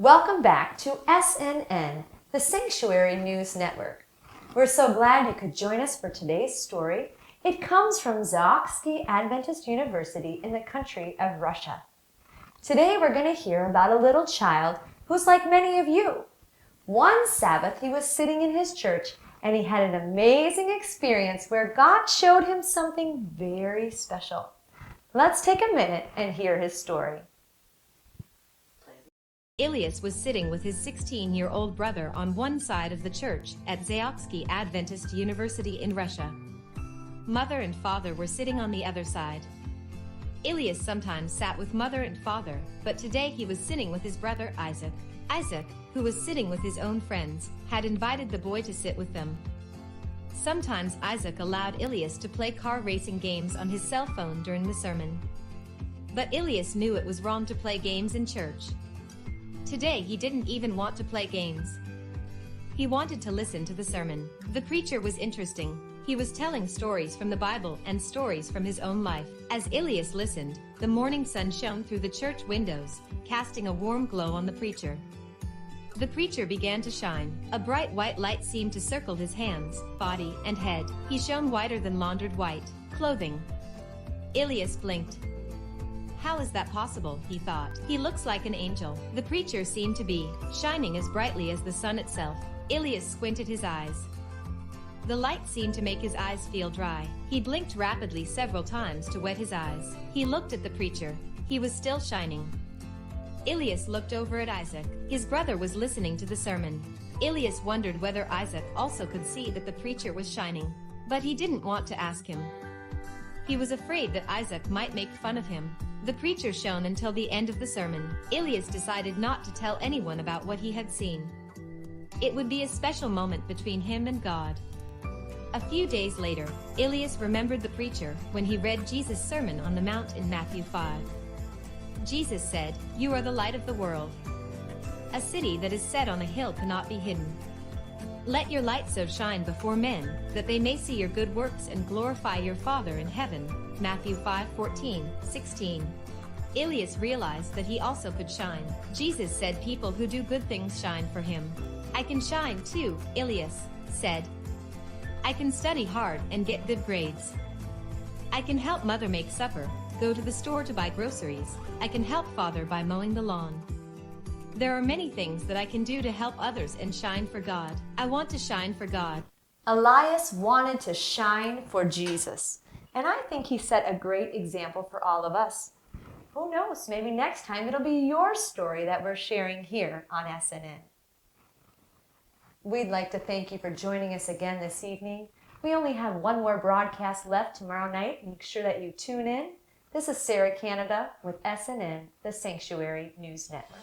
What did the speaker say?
Welcome back to SNN, the Sanctuary News Network. We're so glad you could join us for today's story. It comes from Zaoksky Adventist University in the country of Russia. Today we're going to hear about a little child who's like many of you. One Sabbath he was sitting in his church and he had an amazing experience where God showed him something very special. Let's take a minute and hear his story. Ilias was sitting with his 16-year-old brother on one side of the church at Zaoksky Adventist University in Russia. Mother and father were sitting on the other side. Ilias sometimes sat with mother and father, but today he was sitting with his brother Isaac. Isaac, who was sitting with his own friends, had invited the boy to sit with them. Sometimes Isaac allowed Ilias to play car racing games on his cell phone during the sermon. But Ilias knew it was wrong to play games in church. Today he didn't even want to play games. He wanted to listen to the sermon. The preacher was interesting. He was telling stories from the Bible and stories from his own life. As Ilias listened, the morning sun shone through the church windows, casting a warm glow on the preacher. The preacher began to shine. A bright white light seemed to circle his hands, body, and head. He shone whiter than laundered white clothing. Ilias blinked. How is that possible, he thought. He looks like an angel. The preacher seemed to be shining as brightly as the sun itself. Ilias squinted his eyes. The light seemed to make his eyes feel dry. He blinked rapidly several times to wet his eyes. He looked at the preacher. He was still shining. Ilias looked over at Isaac. His brother was listening to the sermon. Ilias wondered whether Isaac also could see that the preacher was shining. But he didn't want to ask him. He was afraid that Isaac might make fun of him. The preacher shone until the end of the sermon. Ilias decided not to tell anyone about what he had seen. It would be a special moment between him and God. A few days later, Ilias remembered the preacher when he read Jesus' Sermon on the Mount in Matthew 5. Jesus said, "You are the light of the world. A city that is set on a hill cannot be hidden. Let your light so shine before men, that they may see your good works and glorify your Father in heaven." Matthew 5:14-16. Ilias realized that he also could shine. Jesus said people who do good things shine for him. "I can shine too," Ilias said. "I can study hard and get good grades. I can help mother make supper, go to the store to buy groceries. I can help father by mowing the lawn. There are many things that I can do to help others and shine for God. I want to shine for God." Elias wanted to shine for Jesus. And I think he set a great example for all of us. Who knows, maybe next time it'll be your story that we're sharing here on SNN. We'd like to thank you for joining us again this evening. We only have one more broadcast left tomorrow night. Make sure that you tune in. This is Sarah Canada with SNN, the Sanctuary News Network.